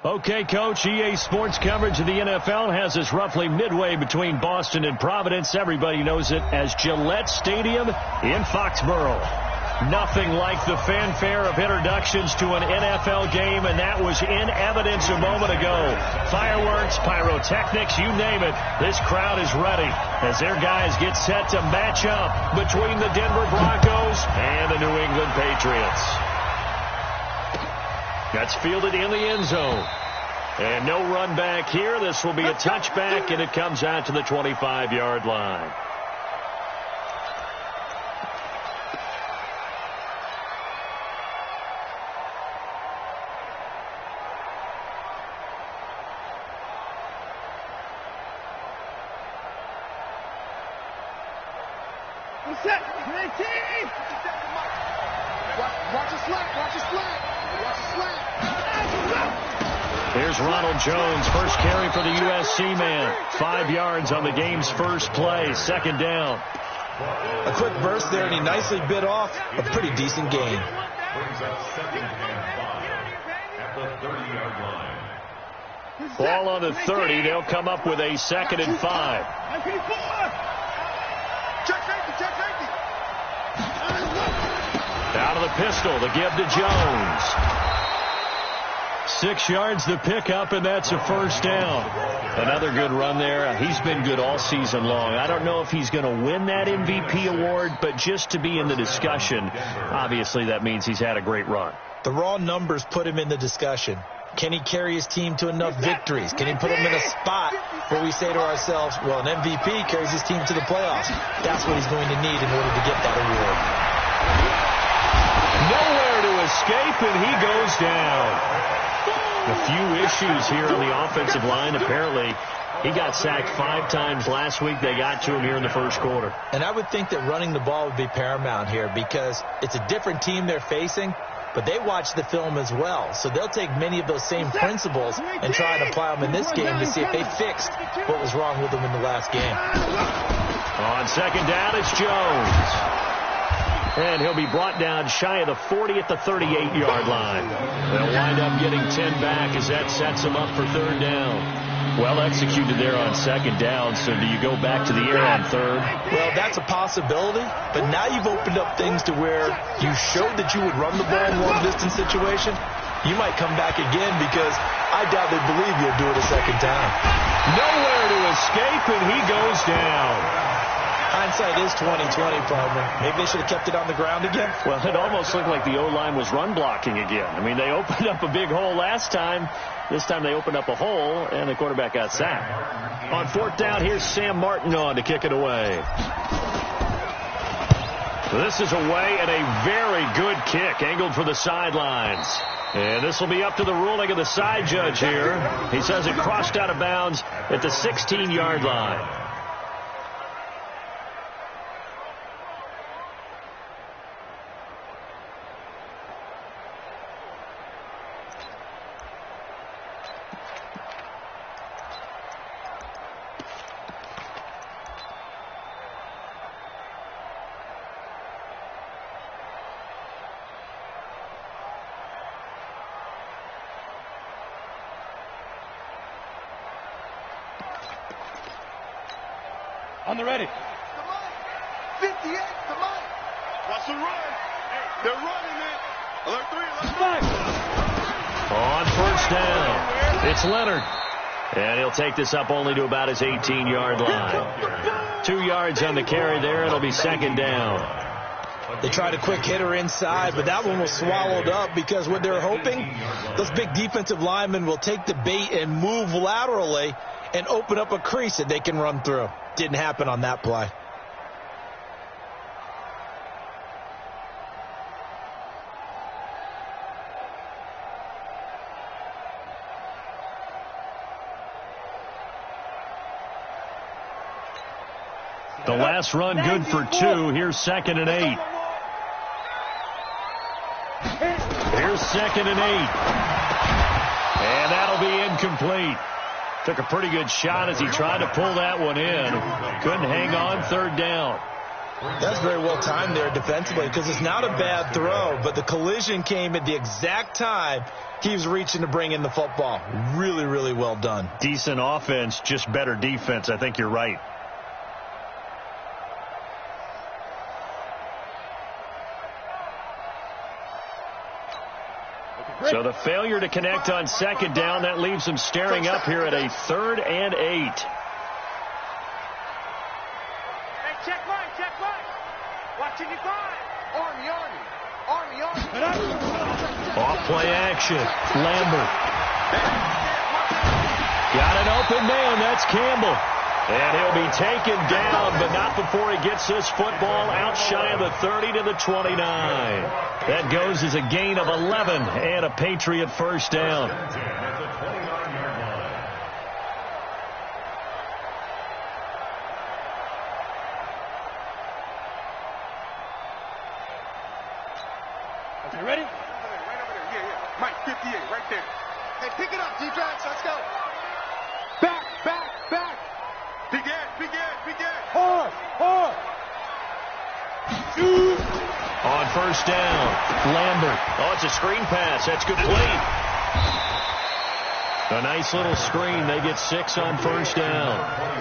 Okay, Coach, EA Sports coverage of the NFL has us roughly midway between Boston and Providence. Everybody knows it as Gillette Stadium in Foxborough. Nothing like the fanfare of introductions to an NFL game, and that was in evidence a moment ago. Fireworks, pyrotechnics, you name it. This crowd is ready as their guys get set to match up between the Denver Broncos and the New England Patriots. That's fielded in the end zone. And no run back here. This will be a touchback, and it comes out to the 25-yard line. Here's Ronald Jones, first carry for the USC man. 5 yards on the game's first play, second down. A quick burst there, and he nicely bit off a pretty decent gain. Ball on the 30. They'll come up with a 2nd and 5. Out of the pistol, the give to Jones. 6 yards the pickup, and that's a first down. Another good run there. He's been good all season long. I don't know if he's going to win that MVP award, but just to be in the discussion, obviously that means he's had a great run. The raw numbers put him in the discussion. Can he carry his team to enough victories? Can he put them in a spot where we say to ourselves, well, an MVP carries his team to the playoffs. That's what he's going to need in order to get that award. Nowhere to escape, and he goes down. A few issues here on the offensive line. Apparently, he got sacked 5 times last week. They got to him here in the first quarter. And I would think that running the ball would be paramount here because it's a different team they're facing, but they watch the film as well. So they'll take many of those same principles and try and apply them in this game to see if they fixed what was wrong with them in the last game. On second down, it's Jones. And he'll be brought down shy of the 40 at the 38-yard line. They'll wind up getting 10 back as that sets them up for third down. Well executed there on second down, so do you go back to the air on third? Well, that's a possibility, but now you've opened up things to where you showed that you would run the ball in long-distance situation. You might come back again because I doubt they believe you'll do it a second time. Nowhere to escape, and he goes down. Hindsight is 20/20, partner. Maybe they should have kept it on the ground again. Well, it almost looked like the O-line was run blocking again. I mean, they opened up a big hole last time. This time they opened up a hole, and the quarterback got sacked. On fourth down, here's Sam Martin on to kick it away. This is away, and a very good kick, angled for the sidelines. And this will be up to the ruling of the side judge here. He says it crossed out of bounds at the 16-yard line. On the ready. 58, come on. Watch the run. Hey, they're running it. Alert 3, alert 5. On first down, it's Leonard. And he'll take this up only to about his 18-yard line. 2 yards on the carry there. It'll be second down. They tried a quick hitter inside, but that one was swallowed up because what they're hoping, those big defensive linemen will take the bait and move laterally and open up a crease that they can run through. Didn't happen on that play. The last run good for 2. Here's 2nd and 8. Here's 2nd and 8. And that'll be incomplete. Took a pretty good shot as he tried to pull that one in. Couldn't hang on, third down. That's very well timed there defensively because it's not a bad throw, but the collision came at the exact time he was reaching to bring in the football. Really, really well done. Decent offense, just better defense. I think you're right. So the failure to connect on second down, that leaves them staring up here at a 3rd and 8. Hey, check right. Watching it fly. Army. Off play action. Lambert. Got an open man. That's Campbell. And he'll be taken down, but not before he gets this football out shy of the 30 to the 29. That goes as a gain of 11 and a Patriot first down. Okay, ready? Right over there. Yeah. Mike, 58, right there. Hey, pick it up, D-backs. Let's go. Back. Big Ed. Hard. On first down, Lambert. Oh, it's a screen pass. That's complete. A nice little screen. They get 6 on first down.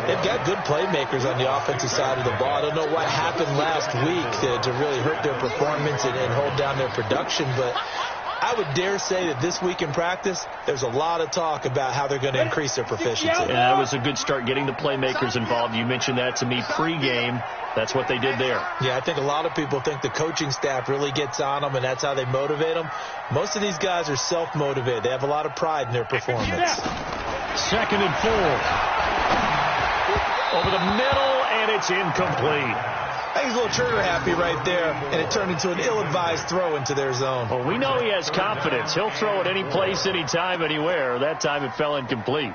They've got good playmakers on the offensive side of the ball. I don't know what happened last week to really hurt their performance and hold down their production, but I would dare say that this week in practice, there's a lot of talk about how they're going to increase their proficiency. And that was a good start getting the playmakers involved. You mentioned that to me pregame. That's what they did there. Yeah, I think a lot of people think the coaching staff really gets on them, and that's how they motivate them. Most of these guys are self-motivated. They have a lot of pride in their performance. 2nd and 4. Over the middle, and it's incomplete. I think he's a little trigger happy right there, and it turned into an ill-advised throw into their zone. Well, we know he has confidence. He'll throw it any place, anytime, anywhere. That time it fell incomplete.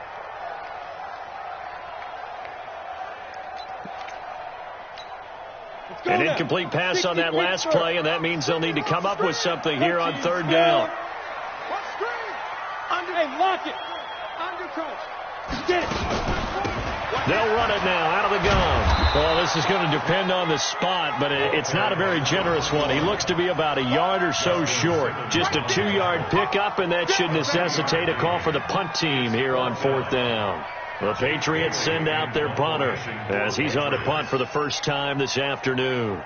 An incomplete pass on that last play, and that means they'll need to come up with something here on 3rd down. Hey, lock it. Under coach. Get it. They'll run it now out of the gun. Well, this is going to depend on the spot, but it's not a very generous one. He looks to be about a yard or so short. Just a 2-yard pickup, and that should necessitate a call for the punt team here on 4th down. The Patriots send out their punter as he's on to punt for the first time this afternoon.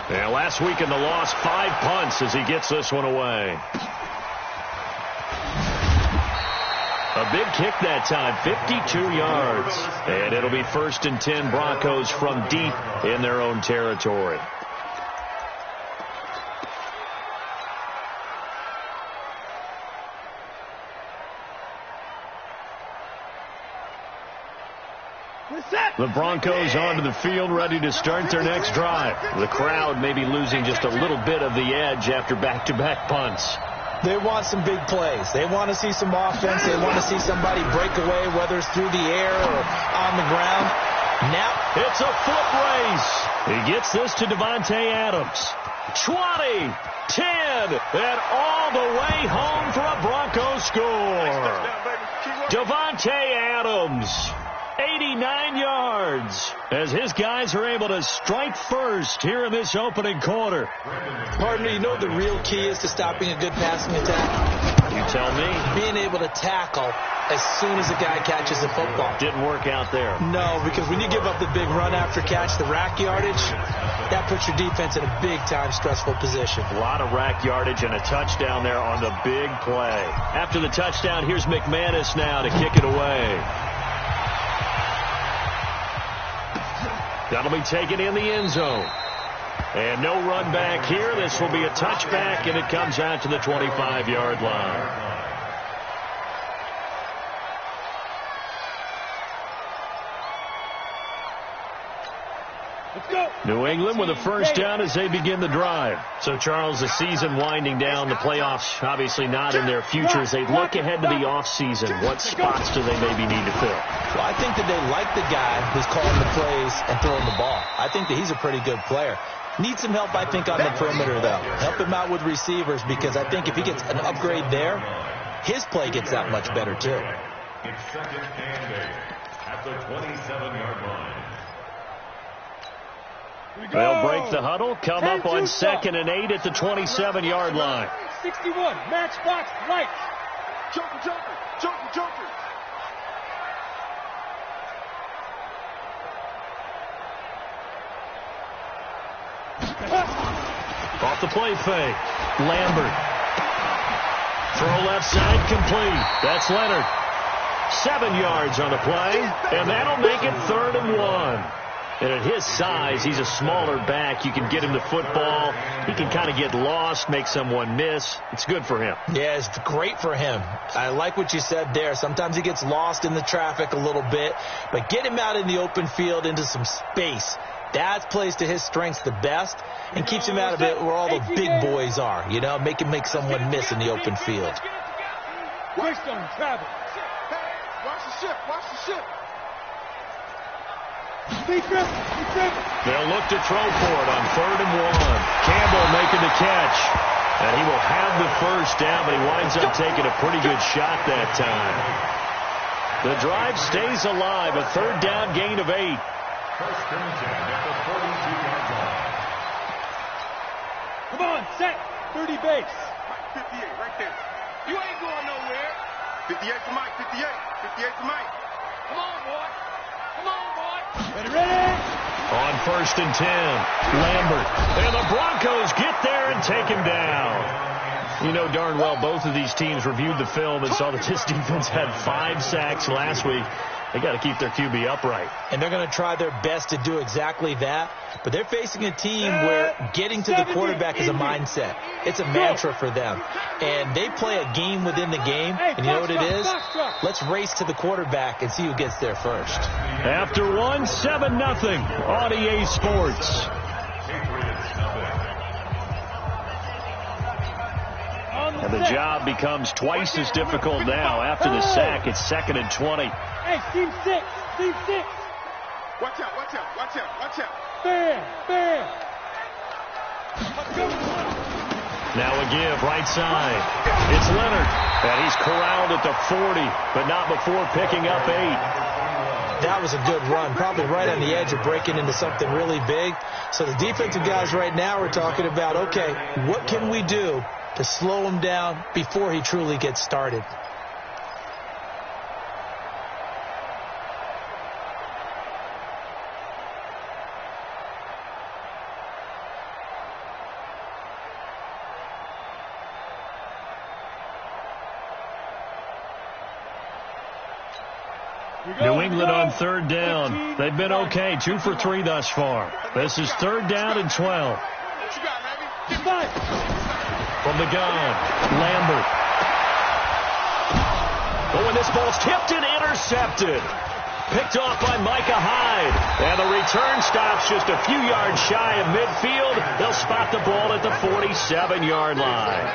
And last week in the loss, 5 punts as he gets this one away. A big kick that time, 52 yards. And it'll be 1st and 10 Broncos from deep in their own territory. The Broncos onto the field, ready to start their next drive. The crowd may be losing just a little bit of the edge after back-to-back punts. They want some big plays. They want to see some offense. They want to see somebody break away, whether it's through the air or on the ground. Now it's a foot race. He gets this to Davante Adams. 20, 10, and all the way home for a Broncos score. Davante Adams. 89 yards as his guys are able to strike first here in this opening quarter. Partner, you know what the real key is to stopping a good passing attack? You tell me. Being able to tackle as soon as the guy catches the football. Didn't work out there. No, because when you give up the big run after catch, the rack yardage, that puts your defense in a big-time stressful position. A lot of rack yardage and a touchdown there on the big play. After the touchdown, here's McManus now to kick it away. That'll be taken in the end zone. And no run back here. This will be a touchback, and it comes out to the 25-yard line. New England with a first down as they begin the drive. So, Charles, the season winding down, the playoffs obviously not in their future. As they look ahead to the offseason, what spots do they maybe need to fill? Well, I think that they like the guy who's calling the plays and throwing the ball. I think that he's a pretty good player. Needs some help, I think, on the perimeter, though. Help him out with receivers, because I think if he gets an upgrade there, his play gets that much better too. It's second and 8 at the 27-yard line. They'll break the huddle, come up on second and 8 at the 27-yard line. 61, matchbox, lights. Joker. Off the play fake. Lambert. Throw left side, complete. That's Leonard. 7 yards on the play, and that'll make it 3rd and 1. And at his size, he's a smaller back. You can get him the football. He can kind of get lost, make someone miss. It's good for him. Yeah, it's great for him. I like what you said there. Sometimes he gets lost in the traffic a little bit, but get him out in the open field into some space. That plays to his strengths the best and keeps him out of it where all the big boys are. You know, make him make someone miss in the open field. Waste on travel. Watch the ship. They'll look to throw for it on 3rd and 1. Campbell making the catch. And he will have the first down, but he winds up taking a pretty good shot that time. The drive stays alive. A 3rd down gain of 8. First and 10 at the 42-yard line. Come on, set. 30 base. 58 right there. You ain't going nowhere. 58 for Mike. 58 for Mike. Come on, boy. Ready. On 1st and 10, Lambert. And the Broncos get there and take him down. You know darn well both of these teams reviewed the film and saw that this defense had 5 sacks last week. They got to keep their QB upright. And they're going to try their best to do exactly that. But they're facing a team where getting to the quarterback is a mindset. It's a mantra for them. And they play a game within the game. And you know what it is? Let's race to the quarterback and see who gets there first. After 1, 7-0 on EA Sports. And the job becomes twice as difficult now. After the sack, it's 2nd and 20. Hey, team 6. Watch out. Bam. Now a give, right side. It's Leonard. And he's corralled at the 40, but not before picking up 8. That was a good run, probably right on the edge of breaking into something really big. So the defensive guys right now are talking about, okay, what can we do to slow him down before he truly gets started? New England on 3rd down. They've been okay, 2 for 3 thus far. This is 3rd down and 12. From the gun, Lambert. Oh, and this ball's tipped and intercepted. Picked off by Micah Hyde. And the return stops just a few yards shy of midfield. They'll spot the ball at the 47-yard line.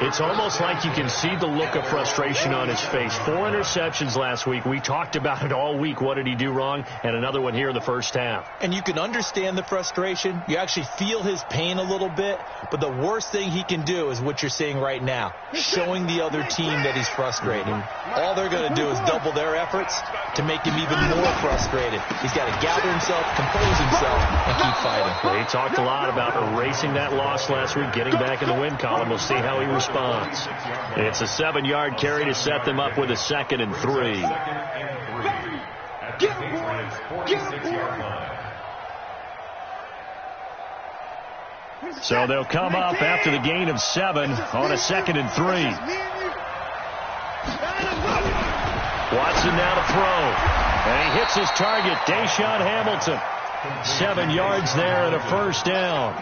It's almost like you can see the look of frustration on his face. 4 interceptions last week. We talked about it all week. What did he do wrong? And another one here in the first half. And you can understand the frustration. You actually feel his pain a little bit. But the worst thing he can do is what you're seeing right now, showing the other team that he's frustrated. All they're going to do is double their efforts to make him even more frustrated. He's got to gather himself, compose himself, and keep fighting. They talked a lot about erasing that loss last week, getting back in the win column. We'll see how he responds. It's a 7-yard carry to set them up with a 2nd and 3. So they'll come up after the gain of 7 on a 2nd and 3. Watson now to throw. And he hits his target, Deshaun Hamilton. 7 yards there and a first down.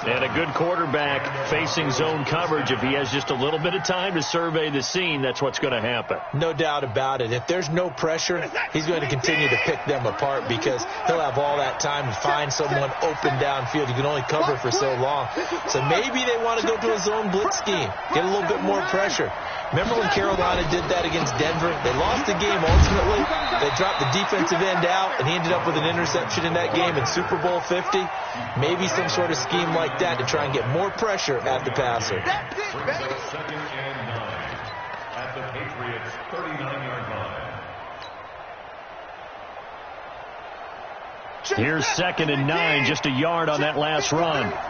And a good quarterback facing zone coverage. If he has just a little bit of time to survey the scene, that's what's going to happen. No doubt about it. If there's no pressure, he's going to continue to pick them apart because he'll have all that time to find someone open downfield. You can only cover for so long. So maybe they want to go to a zone blitz scheme, get a little bit more pressure. Remember when Carolina did that against Denver? They lost the game ultimately. They dropped the defensive end out, and he ended up with an interception in that game in Super Bowl 50. Maybe some sort of scheme like that to try and get more pressure at the passer. at the Patriots' 39-yard line. Here's 2nd and 9, just a yard on that last run. Go on,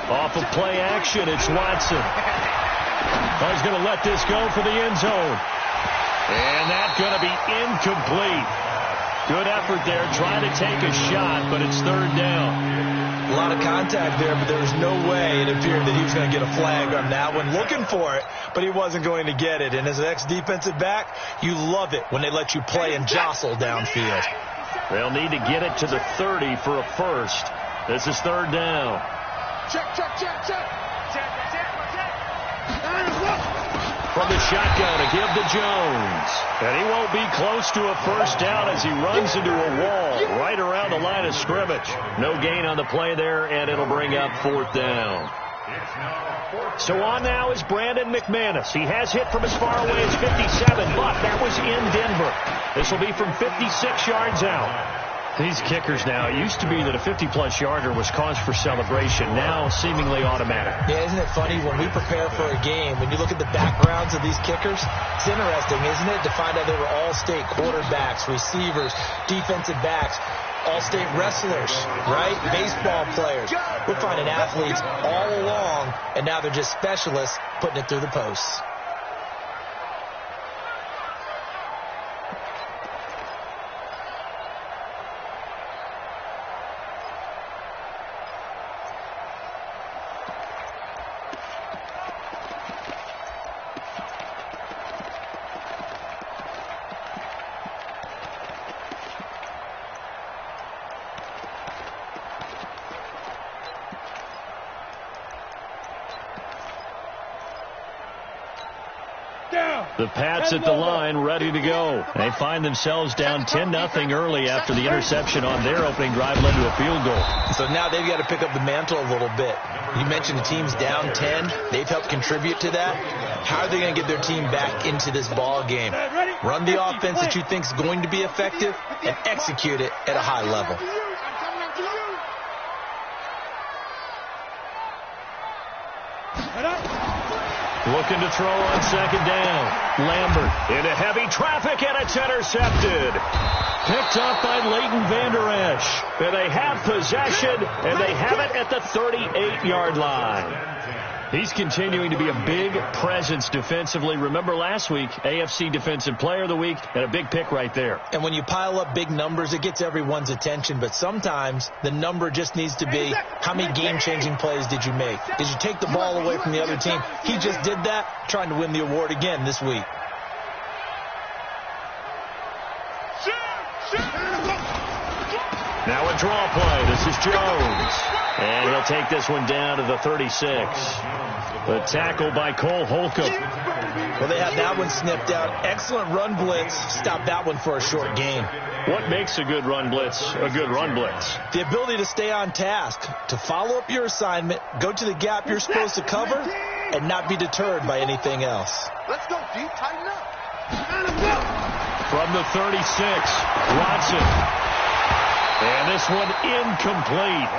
Off of play action, it's Watson. Oh, he's going to let this go for the end zone. And that's going to be incomplete. Good effort there, trying to take a shot, but it's 3rd down. A lot of contact there, but there was no way it appeared that he was going to get a flag on that one. Looking for it, but he wasn't going to get it. And as an ex-defensive back, you love it when they let you play and jostle downfield. They'll need to get it to the 30 for a first. This is 3rd down. Check. From the shotgun, a give to Jones. And he won't be close to a first down as he runs into a wall right around the line of scrimmage. No gain on the play there, and it'll bring up 4th down. So on now is Brandon McManus. He has hit from as far away as 57, but that was in Denver. This will be from 56 yards out. These kickers now, it used to be that a 50-plus yarder was cause for celebration. Now seemingly automatic. Yeah, isn't it funny when we prepare for a game, when you look at the backgrounds of these kickers, it's interesting, isn't it, to find out they were all-state quarterbacks, receivers, defensive backs, all-state wrestlers, right? Baseball players. We're finding athletes all along, and now they're just specialists putting it through the posts. The Pats at the line, ready to go. They find themselves down 10-0 early after the interception on their opening drive led to a field goal. So now they've got to pick up the mantle a little bit. You mentioned the team's down 10. They've helped contribute to that. How are they going to get their team back into this ball game? Run the offense that you think is going to be effective and execute it at a high level. Looking to throw on 2nd down. Lambert into heavy traffic, and it's intercepted. Picked up by Leighton Vander Esch. And they have possession, and they have it at the 38-yard line. He's continuing to be a big presence defensively. Remember last week, AFC Defensive Player of the Week, and a big pick right there. And when you pile up big numbers, it gets everyone's attention. But sometimes the number just needs to be, how many game-changing plays did you make? Did you take the ball away from the other team? He just did that, trying to win the award again this week. Now a draw play. This is Jones. And he'll take this one down to the 36. The tackle by Cole Holcomb. Well, they had that one snipped out. Excellent run blitz. Stop that one for a short gain. What makes a good run blitz a good run blitz? The ability to stay on task, to follow up your assignment, go to the gap you're supposed to cover, and not be deterred by anything else. Let's go deep, tighten up. From the 36, Watson. And this one incomplete.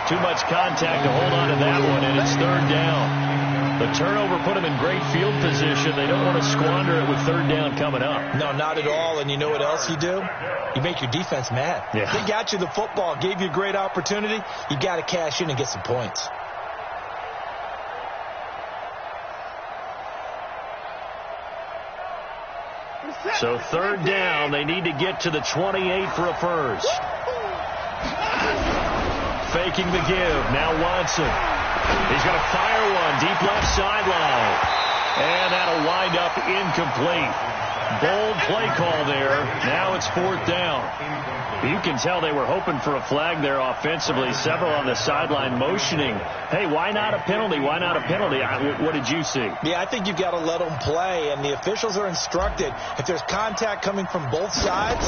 Too much contact to hold on to that one, and it's 3rd down. The turnover put them in great field position. They don't want to squander it with 3rd down coming up. No, not at all. And you know what else you do? You make your defense mad. Yeah. They got you the football, gave you a great opportunity. You got to cash in and get some points. So 3rd down, they need to get to the 28 for a first. Faking the give. Now Watson. He's going to fire one deep left sideline. And that'll wind up incomplete. Bold play call there. Now it's 4th down. You can tell they were hoping for a flag there offensively. Several on the sideline motioning. Hey, why not a penalty? Why not a penalty? What did you see? Yeah, I think you've got to let them play, and the officials are instructed. If there's contact coming from both sides,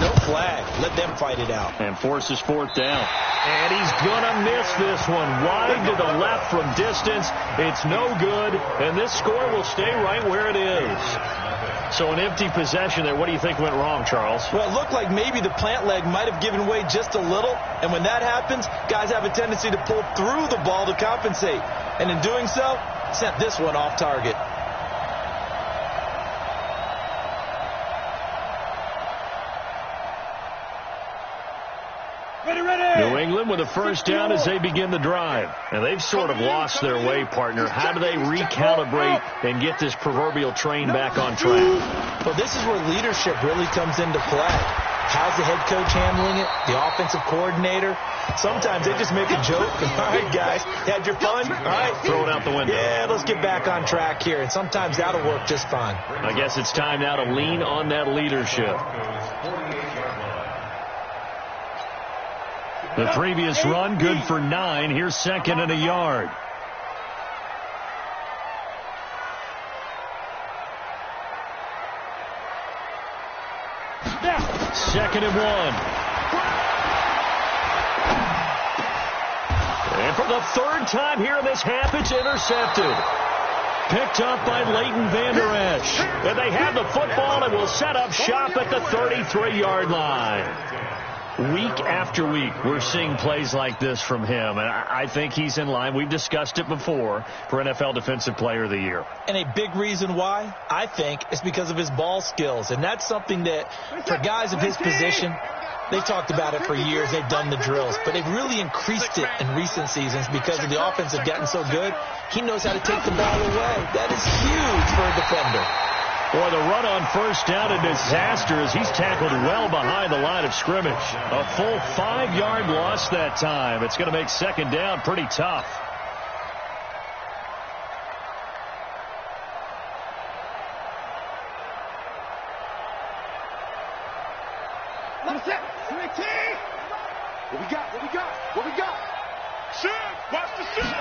no flag. Let them fight it out. And forces 4th down. And he's going to miss this one. Wide to the left from distance. It's no good, and this score will stay right where it is. So an empty possession there. What do you think went wrong, Charles? Well, it looked like maybe the plant leg might have given way just a little. And when that happens, guys have a tendency to pull through the ball to compensate. And in doing so, sent this one off target. New England with a first down as they begin the drive. And they've sort of lost their way, partner. How do they recalibrate and get this proverbial train back on track? Well, this is where leadership really comes into play. How's the head coach handling it? The offensive coordinator? Sometimes they just make a joke. All right, guys, had your fun? All right, throw it out the window. Yeah, let's get back on track here. And sometimes that'll work just fine. I guess it's time now to lean on that leadership. The previous run, good for 9. Here's 2nd and a yard. Second and 1. And for the 3rd time here in this half, it's intercepted. Picked up by Leighton Vander Esch. And they have the football and will set up shop at the 33-yard line. Week after week, we're seeing plays like this from him, and I think he's in line. We've discussed it before for NFL Defensive Player of the Year. And a big reason why, I think, is because of his ball skills. And that's something that, for guys of his position, they've talked about it for years. They've done the drills. But they've really increased it in recent seasons because of the offense have gotten so good. He knows how to take the ball away. That is huge for a defender. Boy, the run on first down, a disaster as he's tackled well behind the line of scrimmage. A full 5-yard loss that time. It's going to make 2nd down pretty tough. What we got? What we got? What we got? Shoot! Watch the shoot!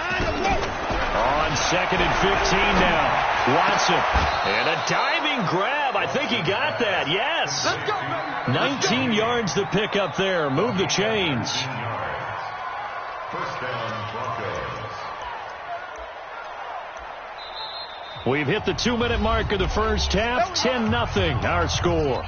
On 2nd and 15 now. Watson. And a diving grab. I think he got that. Yes. 19 yards to pick up there. Move the chains. First down, Broncos. We've hit the 2-minute mark of the first half. 10-0 our score.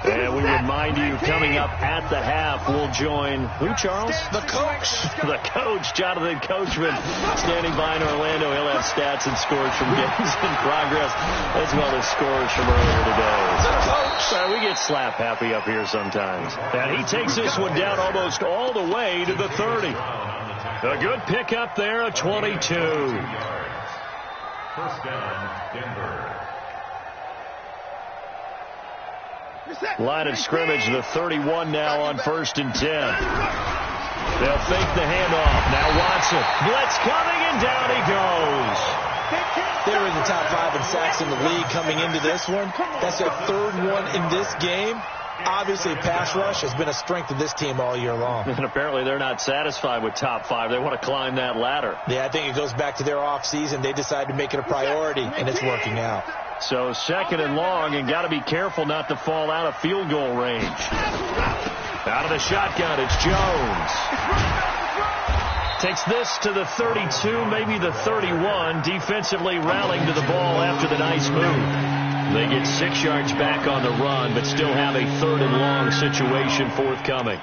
And we remind you, coming up at the half, we'll join who, Charles? The coach. The coach, Jonathan Coachman, standing by in Orlando. He'll have stats and scores from games in progress, as well as scores from earlier today. The coach. We get slap happy up here sometimes. And he takes this one down almost all the way to the 30. A good pickup there, a 22. First down, Denver. Line of scrimmage, the 31 now on 1st and 10. They'll fake the handoff. Now Watson. Blitz coming, and down he goes. They're in the top 5 in sacks in the league coming into this one. That's their 3rd one in this game. Obviously, pass rush has been a strength of this team all year long. And apparently they're not satisfied with top 5. They want to climb that ladder. Yeah, I think it goes back to their offseason. They decided to make it a priority, and it's working out. So 2nd and long, and got to be careful not to fall out of field goal range. Out of the shotgun, it's Jones. Takes this to the 32, maybe the 31. Defensively rallying to the ball after the nice move. They get 6 yards back on the run, but still have a 3rd and long situation forthcoming.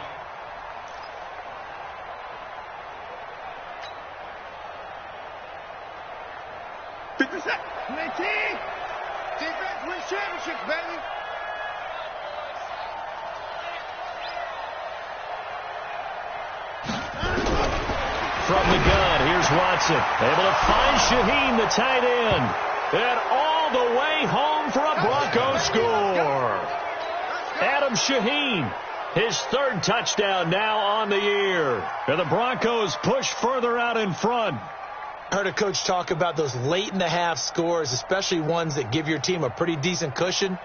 Defense wins championships, baby. From the gun, here's Watson. Able to find Shaheen, the tight end. And all the way home for a Broncos score. Adam Shaheen, his 3rd touchdown now on the year. And the Broncos push further out in front. Heard a coach talk about those late in the half scores, especially ones that give your team a pretty decent cushion.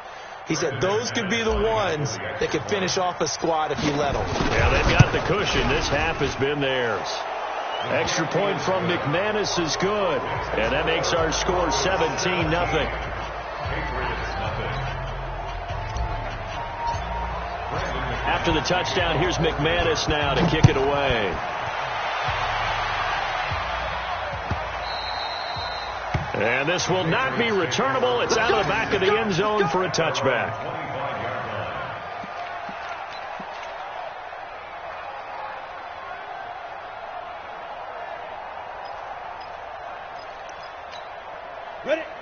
He said those could be the ones that could finish off a squad if you let them. Yeah, they've got the cushion. This half has been theirs. Extra point from McManus is good. And that makes our score 17-0. Patriots, 0. After the touchdown, here's McManus now to kick it away. And this will not be returnable. It's out of the back of the end zone for a touchback.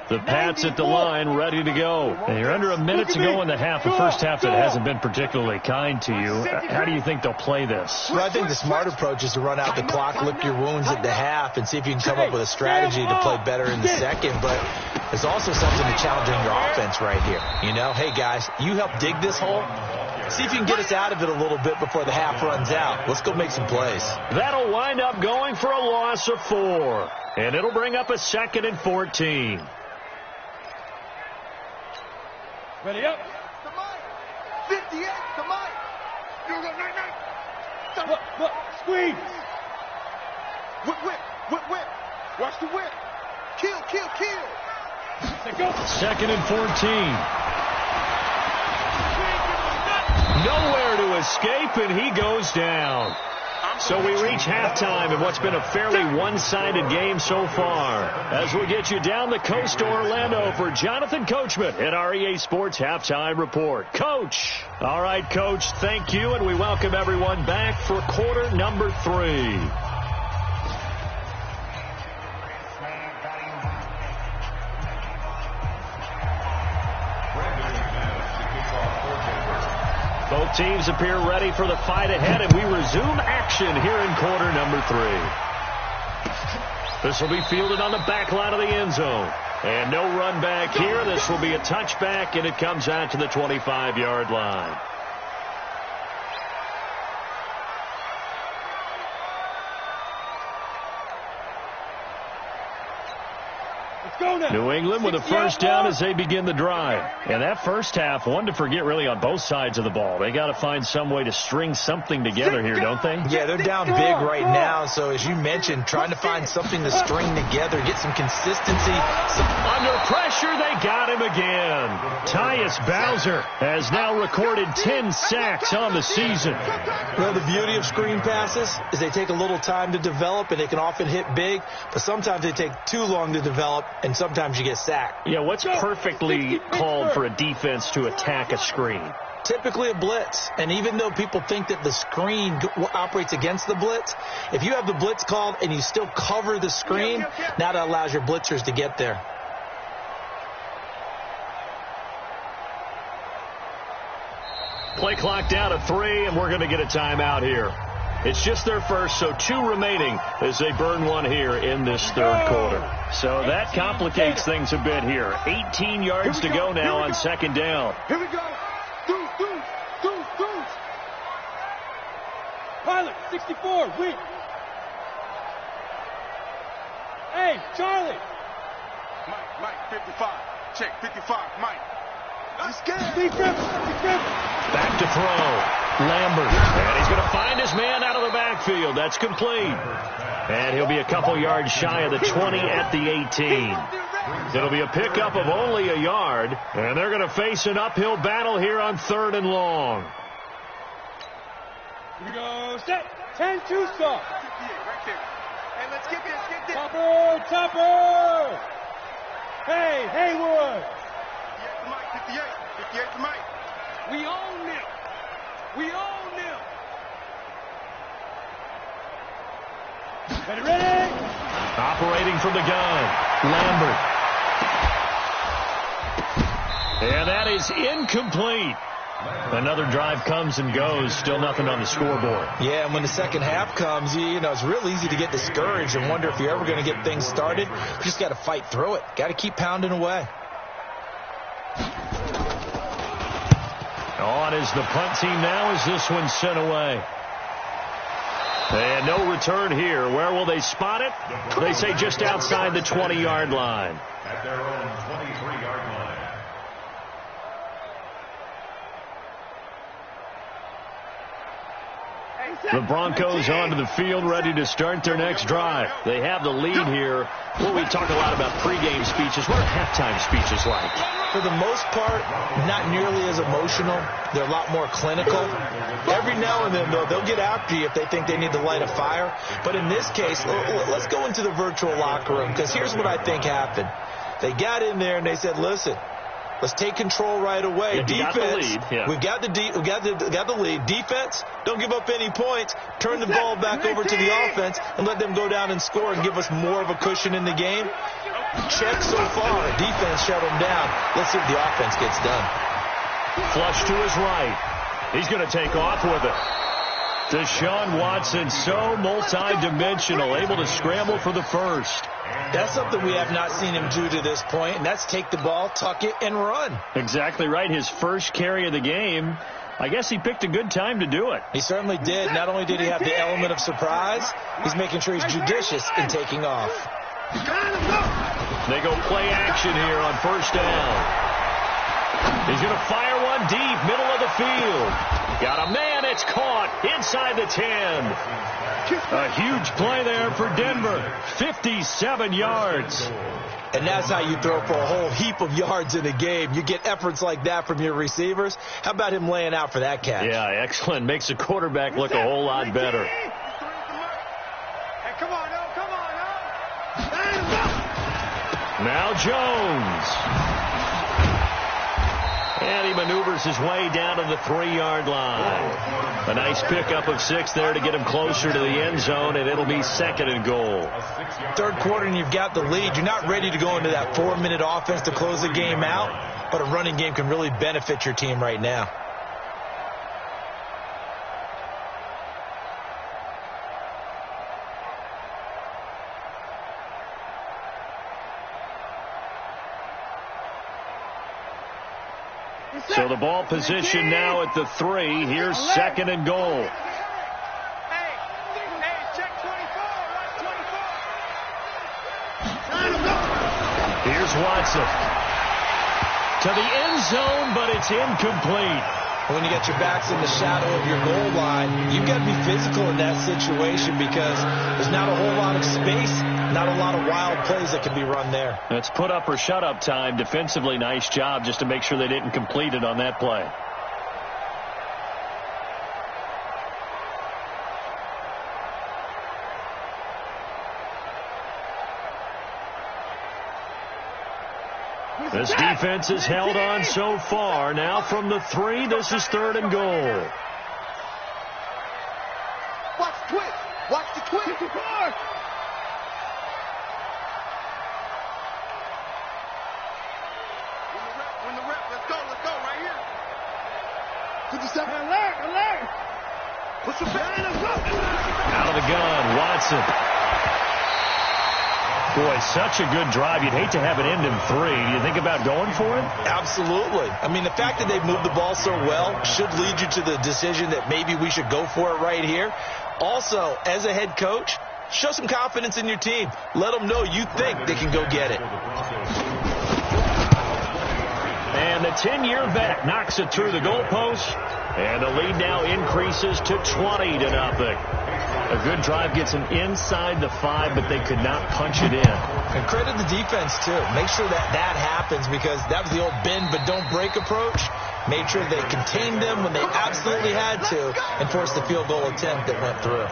The Pats at the line, ready to go. And you're under a minute to go in the half. The first half that hasn't been particularly kind to you. How do you think they'll play this? Well, I think the smart approach is to run out the clock, lick your wounds at the half, and see if you can come up with a strategy to play better in the second. But there's also something to challenging your offense right here. You know, hey, guys, you help dig this hole. See if you can get us out of it a little bit before the half runs out. Let's go make some plays. That'll wind up going for a loss of 4. And it'll bring up a 2nd and 14. Ready up. To Mike. 58 to Mike. You go, night. Look, squeeze. Whip. Watch the whip. Kill. Let's go. 2nd and 14. Nowhere to escape, and he goes down. So we reach halftime in what's been a fairly one-sided game so far. As we get you down the coast to Orlando for Jonathan Coachman at our EA Sports Halftime Report. Coach. All right, Coach, thank you, and we welcome everyone back for quarter number 3. Both teams appear ready for the fight ahead, and we resume action here in quarter number 3. This will be fielded on the back line of the end zone. And no run back here. This will be a touchback, and it comes out to the 25-yard line. New England with a first down as they begin the drive. And that first half, one to forget really on both sides of the ball. They got to find some way to string something together here, don't they? Yeah, they're down big right now. So as you mentioned, trying to find something to string together, get some consistency. Under pressure, they got him again. Tyus Bowser has now recorded 10 sacks on the season. Well, the beauty of screen passes is they take a little time to develop, and they can often hit big, but sometimes they take too long to develop, and sometimes you get sacked. Yeah, what's perfectly called for a defense to attack a screen? Typically a blitz. And even though people think that the screen operates against the blitz, if you have the blitz called and you still cover the screen, now that allows your blitzers to get there. Play clock down to 3, and we're going to get a timeout here. It's just their first, so 2 remaining as they burn one here in this third quarter. So that complicates things a bit here. 18 yards to go now on second down. Here we go. Deuce. Pilot, 64, weak. Hey, Charlie. Mike, 55. Check, 55, Mike. I'm scared. Deep grip. Back to throw. Lambert. And he's going to find his man out of the backfield. That's complete. And he'll be a couple yards shy of the 20 at the 18. It'll be a pickup of only a yard. And they're going to face an uphill battle here on 3rd and long. Here we go. Set. 10-2 stop. Right there. Hey, let's get this. Topper. Hey, Haywood. 58 to Mike. We own them. Ready? Operating from the gun, Lambert. And that is incomplete. Another drive comes and goes. Still nothing on the scoreboard. Yeah, and when the second half comes, you know, it's real easy to get discouraged and wonder if you're ever going to get things started. You just got to fight through it. Got to keep pounding away. On is the punt team now as this one's sent away. And no return here. Where will they spot it? They say just outside the 20-yard line. At their own 23-yard line. The Broncos onto the field, ready to start their next drive. They have the lead here. Well, we talk a lot about pregame speeches. What are halftime speeches like? For the most part, not nearly as emotional. They're a lot more clinical. Every now and then, though, they'll get after you if they think they need to light a fire. But in this case, let's go into the virtual locker room, because here's what I think happened. They got in there and they said, listen, let's take control right away. Yeah, defense, got the lead. Yeah. we've got the lead. Defense, don't give up any points. Turn the ball back over to the offense and let them go down and score and give us more of a cushion in the game. Check so far. Defense shut them down. Let's see if the offense gets done. Flush to his right. He's going to take off with it. Deshaun Watson, so multi-dimensional, able to scramble for the first. That's something we have not seen him do to this point, and that's take the ball, tuck it, and run. Exactly right. His first carry of the game. I guess he picked a good time to do it. He certainly did. Not only did he have the element of surprise, he's making sure he's judicious in taking off. They go play action here on first down. He's going to fire one deep, middle of the field. Got a man, it's caught inside the 10. A huge play there for Denver. 57 yards. And that's how you throw for a whole heap of yards in a game. You get efforts like that from your receivers. How about him laying out for that catch? Yeah, excellent. Makes the quarterback look a whole lot better. Hey, come on, no, come on, no. Now Jones. And he maneuvers his way down to the 3-yard line. A nice pickup of 6 there to get him closer to the end zone, and it'll be second and goal. Third quarter, and you've got the lead. You're not ready to go into that 4-minute offense to close the game out, but a running game can really benefit your team right now. So the ball position now at the 3. Here's second and goal. Hey, check 24, right 24. Here's Watson. To the end zone, but it's incomplete. When you got your backs in the shadow of your goal line, you've got to be physical in that situation because there's not a whole lot of space, not a lot of wild plays that can be run there. It's put up or shut up time. Defensively, nice job just to make sure they didn't complete it on that play. This defense has held on so far. Now from the 3, this is third and goal. Watch the twist. Watch the twist. Win the rep. Let's go right here. 57. Alert. Push the back. Out of the gun, Watson. Boy, such a good drive. You'd hate to have it end in 3. Do you think about going for it? Absolutely. I mean, the fact that they've moved the ball so well should lead you to the decision that maybe we should go for it right here. Also, as a head coach, show some confidence in your team. Let them know you think they can go get it. And the 10-year vet knocks it through the goalpost. And the lead now increases to 20-0. A good drive gets them inside the 5, but they could not punch it in. And credit the defense, too. Make sure that happens because that was the old bend but don't break approach. Made sure they contained them when they absolutely had to and forced the field goal attempt that went through.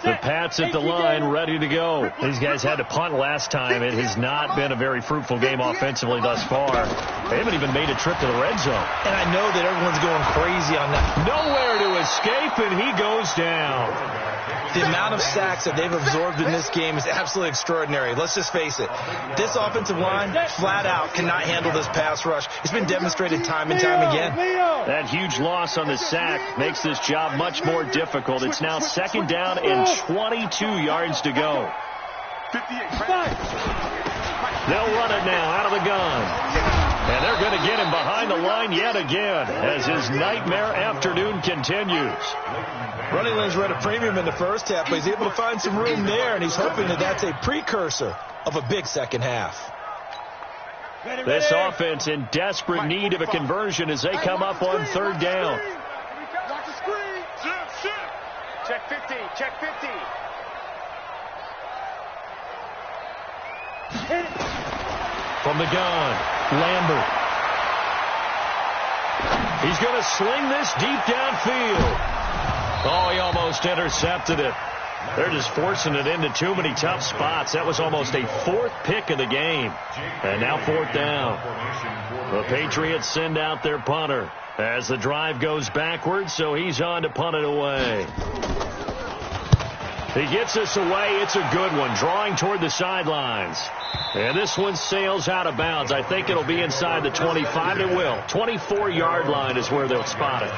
The Pats at the line, ready to go. These guys had to punt last time. It has not been a very fruitful game offensively thus far. They haven't even made a trip to the red zone. And I know that everyone's going crazy on that. Nowhere to escape, and he goes down. The amount of sacks that they've absorbed in this game is absolutely extraordinary. Let's just face it. This offensive line, flat out, cannot handle this pass rush. It's been demonstrated time and time again. That huge loss on the sack makes this job much more difficult. It's now second down and 22 yards to go. They'll run it now out of the gun. And they're going to get him behind the line yet again as his nightmare afternoon continues. Running lanes were at a premium in the first half, but he's able to find some room there, and he's hoping that that's a precursor of a big second half. This offense in desperate need of a conversion as they come up on third down. Watch the screen. Check 50. Check 50. Hit it. From the gun, Lambert. He's going to sling this deep downfield. Oh, he almost intercepted it. They're just forcing it into too many tough spots. That was almost a fourth pick of the game. And now fourth down. The Patriots send out their punter as the drive goes backwards, so he's on to punt it away. He gets this away. It's a good one, drawing toward the sidelines. And this one sails out of bounds. I think it'll be inside the 25. It will. 24-yard line is where they'll spot it.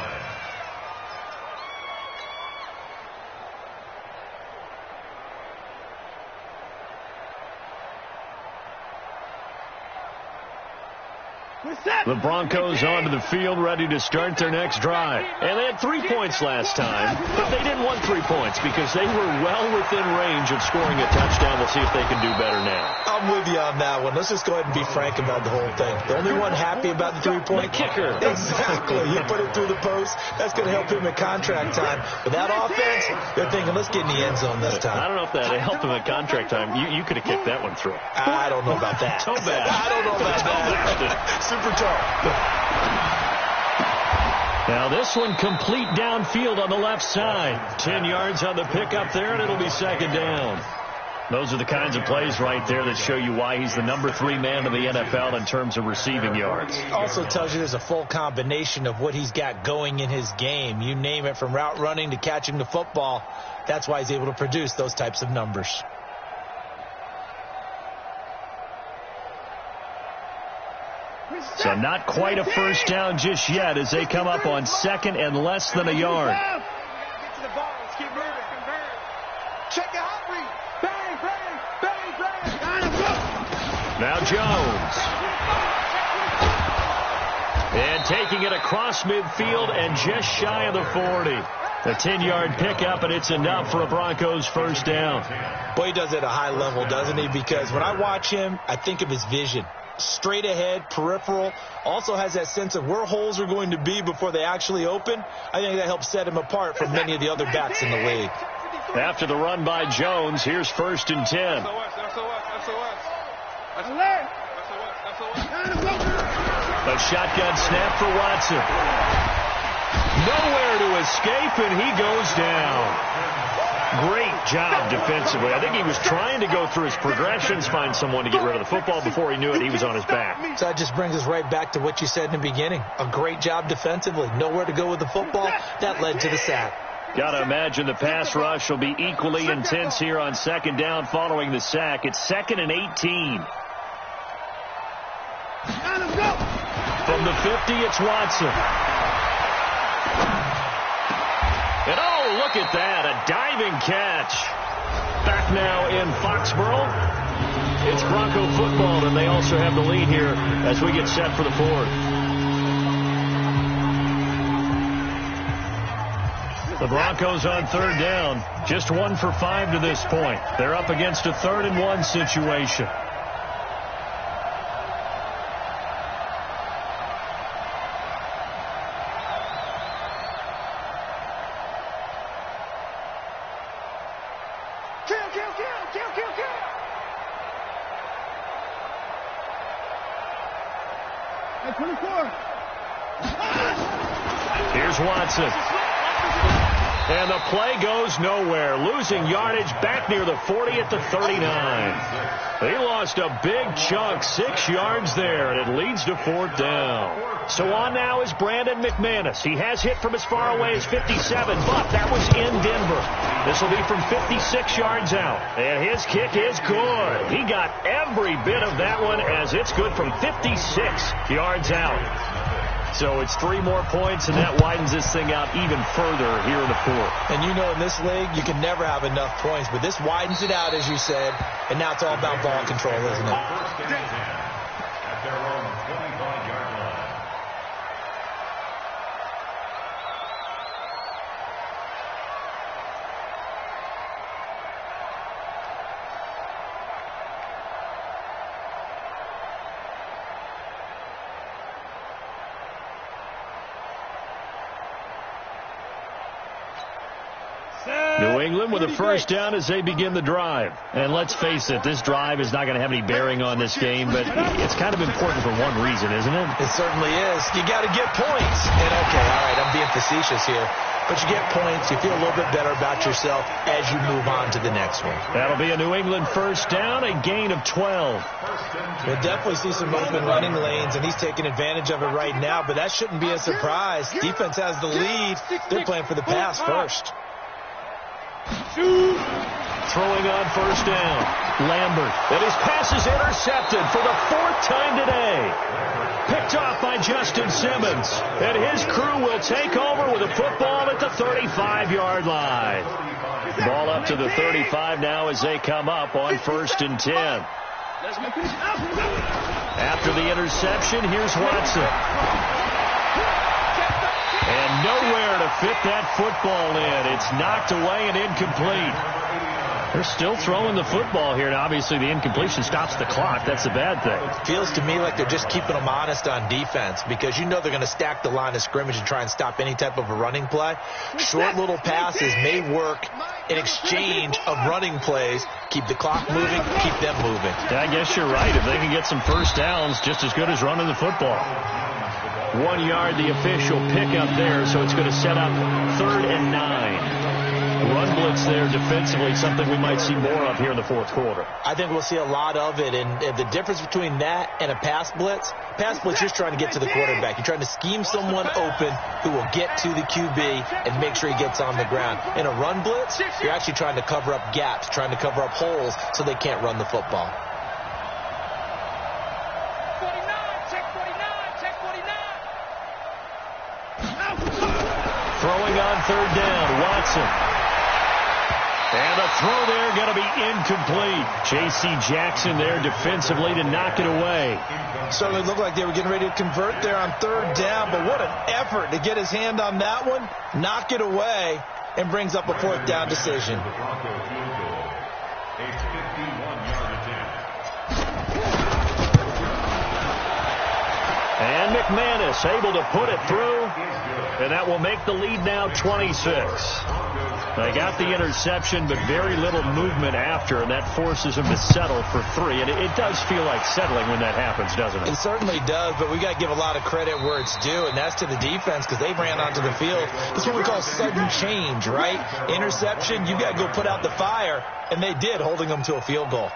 The Broncos onto the field, ready to start their next drive. And they had 3 points last time, but they didn't want 3 points because they were well within range of scoring a touchdown. We'll see if they can do better now. I'm with you on that one. Let's just go ahead and be frank about the whole thing. The only one happy about the 3-point kicker. Exactly. He put it through the post. That's going to help him at contract time. But that offense, they're thinking, let's get in the end zone this time. I don't know if that helped him at contract time. You could have kicked that one through. I don't know about that. So bad. I don't know about that. Super tough. Now this one complete downfield on the left side. 10 yards on the pickup there, and it'll be second down. Those are the kinds of plays right there that show you why he's the number 3 man in the NFL in terms of receiving yards. Also tells you there's a full combination of what he's got going in his game. You name it, from route running to catching the football. That's why he's able to produce those types of numbers. So not quite a first down just yet as they come up on second and less than a yard. Get to the ball. Let's keep moving. Convert. Check the hot read. Bang, bang, bang, bang. Now Jones. And taking it across midfield and just shy of the 40. A 10-yard pickup, and it's enough for a Broncos first down. Boy, he does it at a high level, doesn't he? Because when I watch him, I think of his vision. Straight ahead, peripheral, also has that sense of where holes are going to be before they actually open. I think that helps set him apart from many of the other backs in the league. After the run by Jones, here's 1st and 10. A shotgun snap for Watson. Nowhere to escape, and he goes down. Great job defensively. I think he was trying to go through his progressions, find someone to get rid of the football. Before he knew it, he was on his back. So that just brings us right back to what you said in the beginning. A great job defensively. Nowhere to go with the football. That led to the sack. Got to imagine the pass rush will be equally intense here on second down following the sack. It's 2nd and 18. From the 50, it's Watson. And oh, look at that, a diving catch. Back now in Foxborough. It's Bronco football, and they also have the lead here as we get set for the fourth. The Broncos on third down, just 1 for 5 to this point. They're up against a 3rd and 1 situation. Here's Watson. And the play goes nowhere. Losing yardage back near the 40 at the 39. He lost a big chunk, 6 yards there, and it leads to 4th down. So on now is Brandon McManus. He has hit from as far away as 57, but that was in Denver. This will be from 56 yards out. And his kick is good. He got every bit of that one as it's good from 56 yards out. So it's 3 more points, and that widens this thing out even further here in the fourth. And you know in this league, you can never have enough points, but this widens it out, as you said, and now it's all about ball control, isn't it? First and 10 at their own 25-yard line. New England with a first down as they begin the drive. And let's face it, this drive is not going to have any bearing on this game, but it's kind of important for one reason, isn't it? It certainly is. You got to get points. And okay, all right, I'm being facetious here. But you get points, you feel a little bit better about yourself as you move on to the next one. That'll be a New England first down, a gain of 12. We'll definitely see some open running lanes, and he's taking advantage of it right now, but that shouldn't be a surprise. Defense has the lead. They're playing for the pass first. Throwing on first down. Lambert. And his pass is intercepted for the 4th time today. Picked off by Justin Simmons. And his crew will take over with a football at the 35-yard line. Ball up to the 35 now as they come up on 1st and 10. After the interception, here's Watson. And nowhere to fit that football in. It's knocked away and incomplete. They're still throwing the football here. And obviously, the incompletion stops the clock. That's the bad thing. Feels to me like they're just keeping them honest on defense because you know they're going to stack the line of scrimmage and try and stop any type of a running play. Short little passes may work in exchange of running plays. Keep the clock moving, keep them moving. Yeah, I guess you're right. If they can get some first downs, just as good as running the football. 1 yard, the official pickup there, so it's going to set up 3rd and 9. Run blitz there defensively, something we might see more of here in the fourth quarter. I think we'll see a lot of it, and the difference between that and a pass blitz, you're just trying to get to the quarterback. You're trying to scheme someone open who will get to the QB and make sure he gets on the ground. In a run blitz, you're actually trying to cover up gaps, trying to cover up holes so they can't run the football. Throwing on 3rd down, Watson. And the throw there going to be incomplete. J.C. Jackson there defensively to knock it away. Certainly looked like they were getting ready to convert there on 3rd down, but what an effort to get his hand on that one, knock it away, and brings up a 4th down decision. And McManus able to put it through, and that will make the lead now 26. They got the interception, but very little movement after, and that forces them to settle for 3. And it does feel like settling when that happens, doesn't it? It certainly does, but we got to give a lot of credit where it's due, and that's to the defense because they ran onto the field. It's what we call sudden change, right? Interception, you got to go put out the fire, and they did, holding them to a field goal.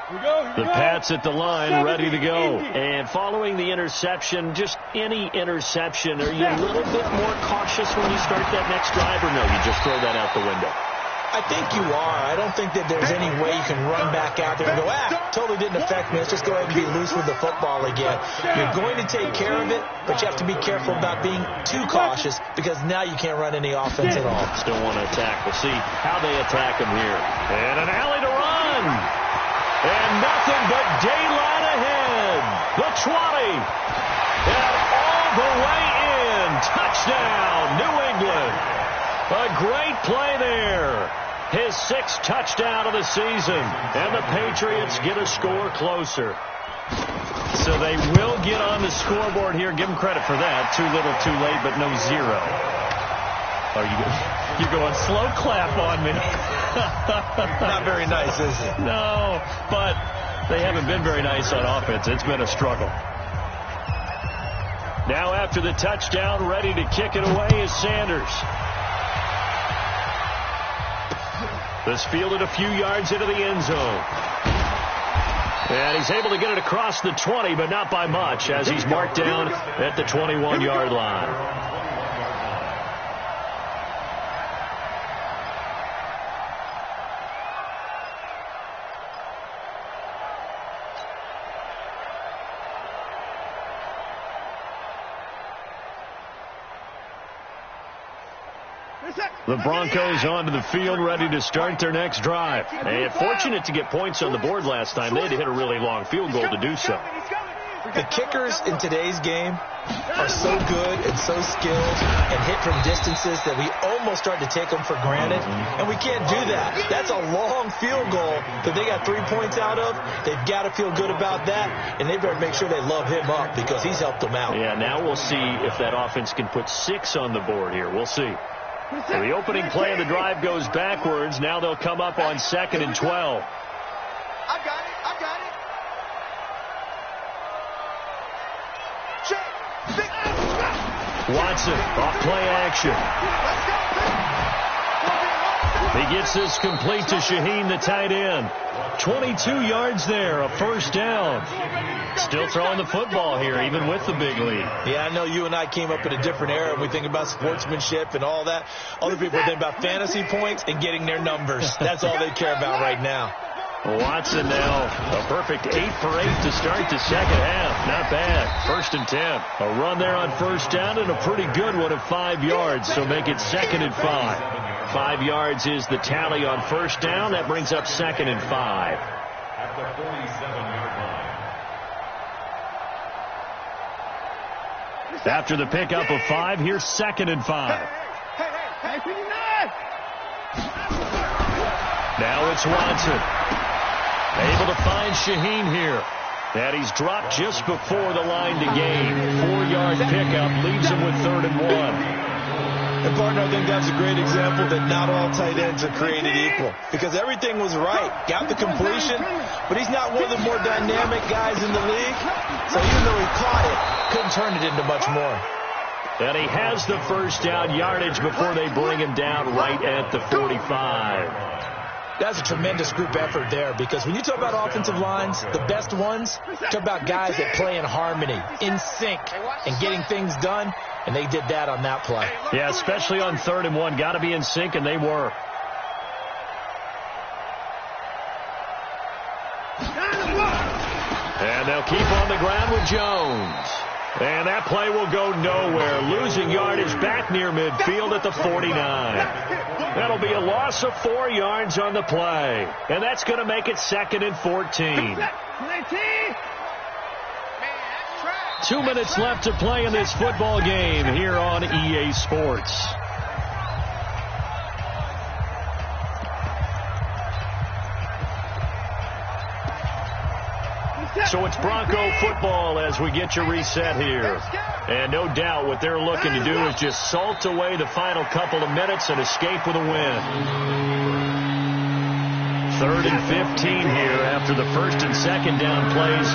The Pats at the line, ready to go. And following the interception, just any interception, are you a little bit more cautious when you start that next drive, or no, you just throw that out the window? I think you are. I don't think that there's any way you can run back out there and go, totally didn't affect me. Let's just go ahead and be loose with the football again. You're going to take care of it, but you have to be careful about being too cautious because now you can't run any offense at all. Still want to attack. We'll see how they attack him here. And an alley to run. And nothing but daylight ahead. The 20. And all the way in. Touchdown, New England. A great play there. His 6th touchdown of the season. And the Patriots get a score closer. So they will get on the scoreboard here. Give them credit for that. Too little, too late, but no 0. You're going slow clap on me. Not very nice, is it? No, but they haven't been very nice on offense. It's been a struggle. Now after the touchdown, ready to kick it away is Sanders. This fielded a few yards into the end zone. And he's able to get it across the 20, but not by much, as he's marked down at the 21-yard line. The Broncos onto the field, ready to start their next drive. And fortunate to get points on the board last time. They had to hit a really long field goal to do so. The kickers in today's game are so good and so skilled and hit from distances that we almost start to take them for granted, and we can't do that. That's a long field goal that they got 3 points out of. They've got to feel good about that, and they better make sure they love him up because he's helped them out. Yeah, now we'll see if that offense can put 6 on the board here. We'll see. So the opening play of the drive goes backwards. Now they'll come up on 2nd and 12. I got it. Watson, off play action. He gets this complete to Shaheen, the tight end. 22 yards there, a first down. Still throwing the football here, even with the big lead. Yeah, I know you and I came up in a different era, and we think about sportsmanship and all that. Other people think about fantasy points and getting their numbers. That's all they care about right now. Watson now, a perfect 8 for 8 to start the second half. Not bad. 1st and 10. A run there on first down and a pretty good one of 5 yards, so make it 2nd and 5. 5 yards is the tally on first down. That brings up 2nd and 5. At the 47-yard line. After the pickup of 5, here's 2nd and 5. Now it's Watson. Able to find Shaheen here. And he's dropped just before the line to gain. 4-yard pickup leaves him with 3rd and 1. And, partner, I think that's a great example that not all tight ends are created equal. Because everything was right. Got the completion, but he's not one of the more dynamic guys in the league. So even though he caught it, couldn't turn it into much more. And he has the first down yardage before they bring him down right at the 45. That's a tremendous group effort there, because when you talk about offensive lines, the best ones, talk about guys that play in harmony, in sync, and getting things done, and they did that on that play. Yeah, especially on 3rd and 1. Got to be in sync, and they were. And they'll keep on the ground with Jones. And that play will go nowhere. Losing yardage back near midfield at the 49. That'll be a loss of 4 yards on the play. And that's going to make it 2nd and 14. 2 minutes left to play in this football game here on EA Sports. So it's Bronco football as we get you reset here. And no doubt what they're looking to do is just salt away the final couple of minutes and escape with a win. 3rd and 15 here after the 1st and 2nd down plays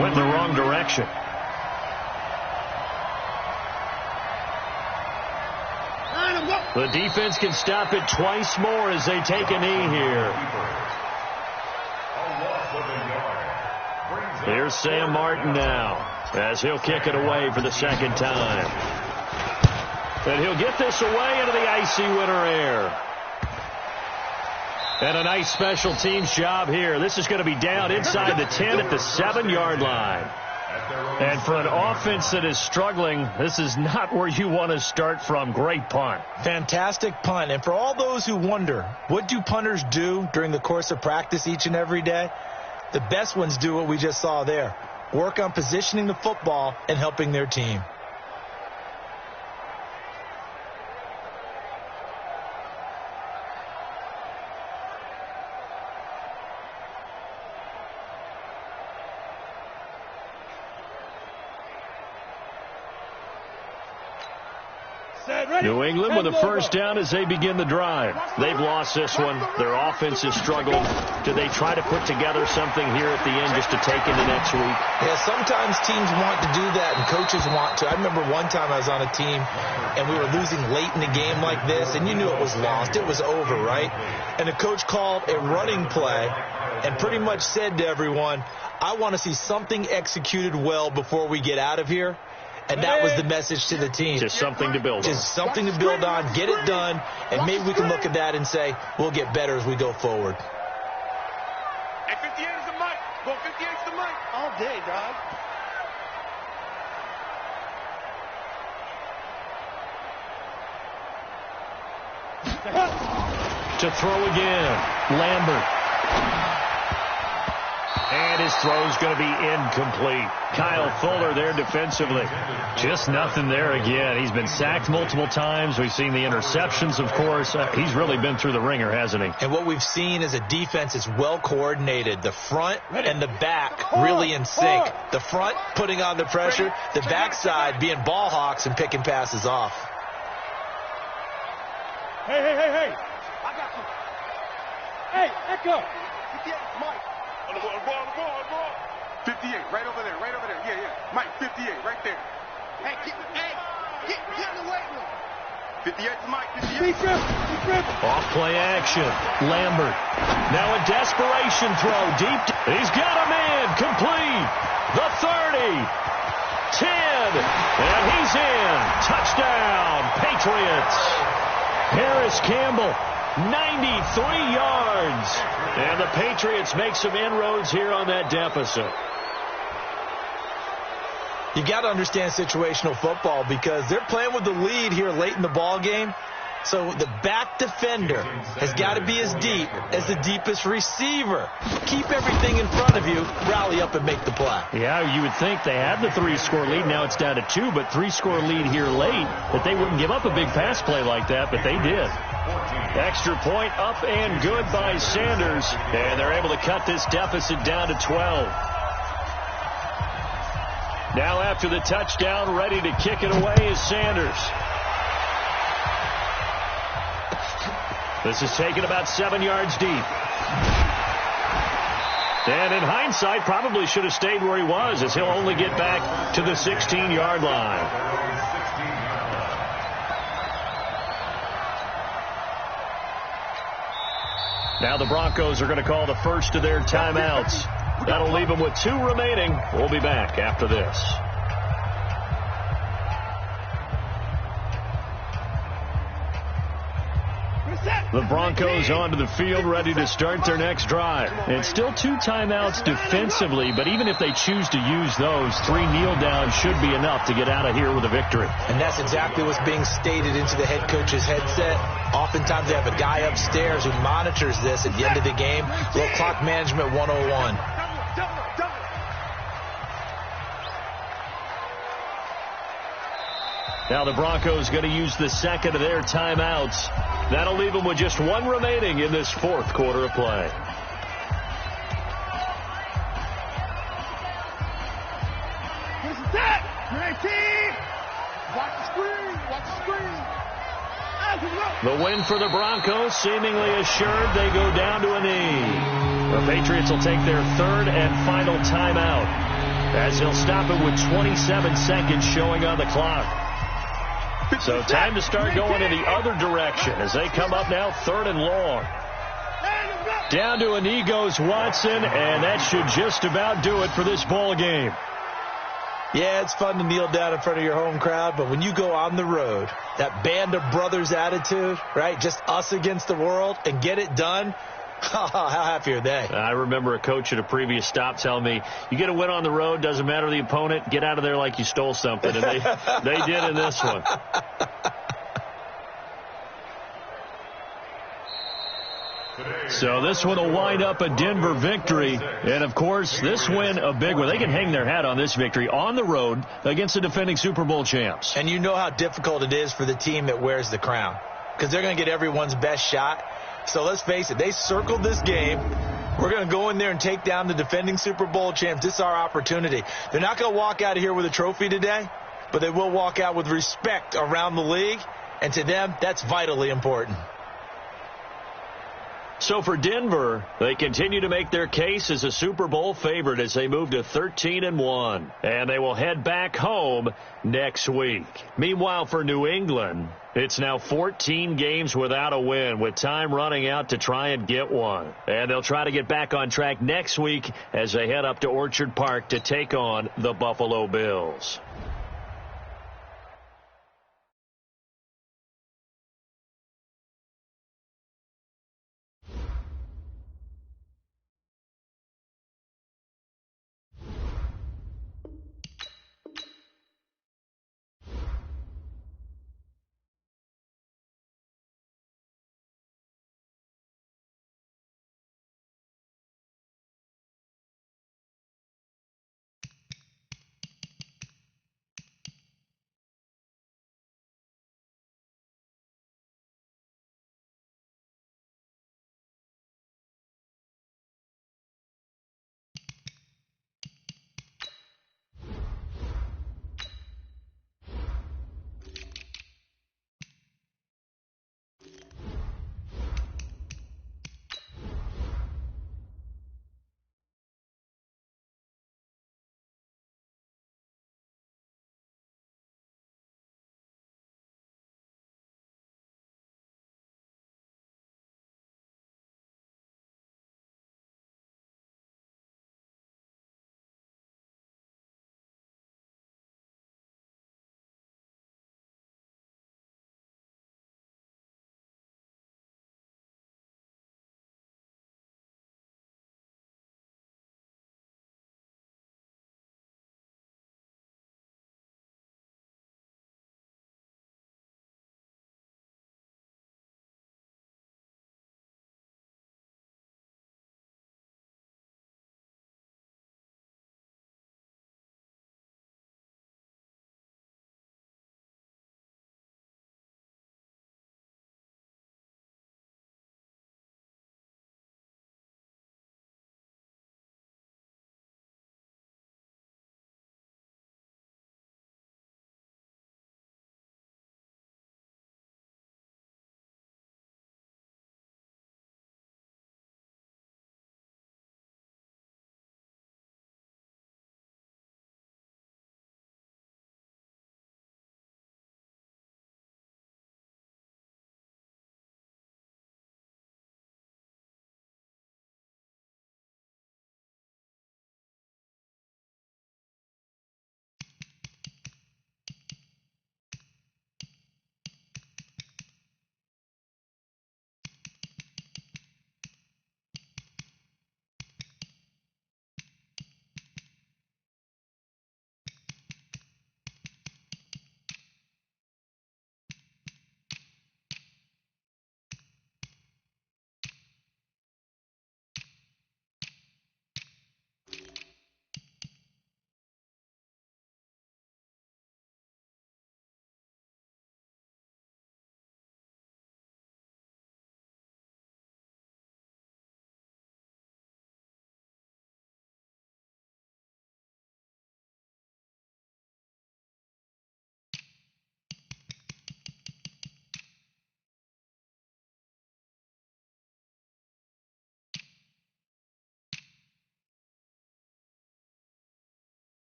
went the wrong direction. The defense can stop it twice more as they take a knee here. Here's Sam Martin now as he'll kick it away for the 2nd time. And he'll get this away into the icy winter air. And a nice special teams job here. This is going to be down inside the 10 at the 7-yard line. And for an offense that is struggling, this is not where you want to start from. Great punt. Fantastic punt. And for all those who wonder, what do punters do during the course of practice each and every day? The best ones do what we just saw there. Work on positioning the football and helping their team. New England with a first down as they begin the drive. They've lost this one. Their offense has struggled. Do they try to put together something here at the end just to take into next week? Yeah, sometimes teams want to do that and coaches want to. I remember one time I was on a team and we were losing late in the game like this, and you knew it was lost. It was over, right? And the coach called a running play and pretty much said to everyone, I want to see something executed well before we get out of here. And that was the message to the team. Just something to build on. Just something to build on, get it done, and maybe we can look at that and say, we'll get better as we go forward. Hey, 58 is the mic. Go 58 is the mic. All day, dog. To throw again. Lambert. And his throw's going to be incomplete. Kyle Fuller there defensively. Just nothing there again. He's been sacked multiple times. We've seen the interceptions, of course. He's really been through the ringer, hasn't he? And what we've seen is a defense is well coordinated. The front and the back really in sync. The front putting on the pressure. The backside being ball hawks and picking passes off. Hey. I got you. Hey, Echo. 58, Mike. On the ball. 58, right over there. Yeah. Mike, 58, right there. Hey, get in the weight room. 58 to Mike, 58. Off play action. Lambert. Now a desperation throw deep. He's got a man. Complete. The 30. 10. And he's in. Touchdown, Patriots. Harris Campbell. 93 yards. And the Patriots make some inroads here on that deficit. You got to understand situational football because they're playing with the lead here late in the ball game. So the back defender has got to be as deep as the deepest receiver. Keep everything in front of you, rally up and make the play. Yeah, you would think they had the 3-score lead. Now it's down to 2, but 3-score lead here late, that they wouldn't give up a big pass play like that, but they did. Extra point up and good by Sanders, and they're able to cut this deficit down to 12. Now after the touchdown, ready to kick it away is Sanders. This is taken about 7 yards deep. And in hindsight, probably should have stayed where he was, as he'll only get back to the 16-yard line. Now the Broncos are going to call the first of their timeouts. That'll leave them with 2 remaining. We'll be back after this. The Broncos onto the field, ready to start their next drive. And still 2 timeouts defensively, but even if they choose to use those, 3 kneel downs should be enough to get out of here with a victory. And that's exactly what's being stated into the head coach's headset. Oftentimes they have a guy upstairs who monitors this at the end of the game. Little clock management 101. Now the Broncos going to use the second of their timeouts. That'll leave them with just 1 remaining in this 4th quarter of play. This is that. 19. Watch the screen. The win for the Broncos seemingly assured. They go down to a knee. The Patriots will take their 3rd and final timeout, as they'll stop it with 27 seconds showing on the clock. So time to start going in the other direction as they come up now 3rd and long. Down to a knee goes Watson, and that should just about do it for this ball game. Yeah, it's fun to kneel down in front of your home crowd, but when you go on the road, that band of brothers attitude, right, just us against the world, and get it done, how happy are they? I remember a coach at a previous stop telling me, you get a win on the road, doesn't matter the opponent, get out of there like you stole something. And they did in this one. So this one will wind up a Denver victory. And, of course, this win a big one. They can hang their hat on this victory on the road against the defending Super Bowl champs. And you know how difficult it is for the team that wears the crown, because they're going to get everyone's best shot. So let's face it, they circled this game. We're going to go in there and take down the defending Super Bowl champs. This is our opportunity. They're not going to walk out of here with a trophy today, but they will walk out with respect around the league. And to them, that's vitally important. So for Denver, they continue to make their case as a Super Bowl favorite as they move to 13-1. And they will head back home next week. Meanwhile, for New England, it's now 14 games without a win, with time running out to try and get one. And they'll try to get back on track next week as they head up to Orchard Park to take on the Buffalo Bills.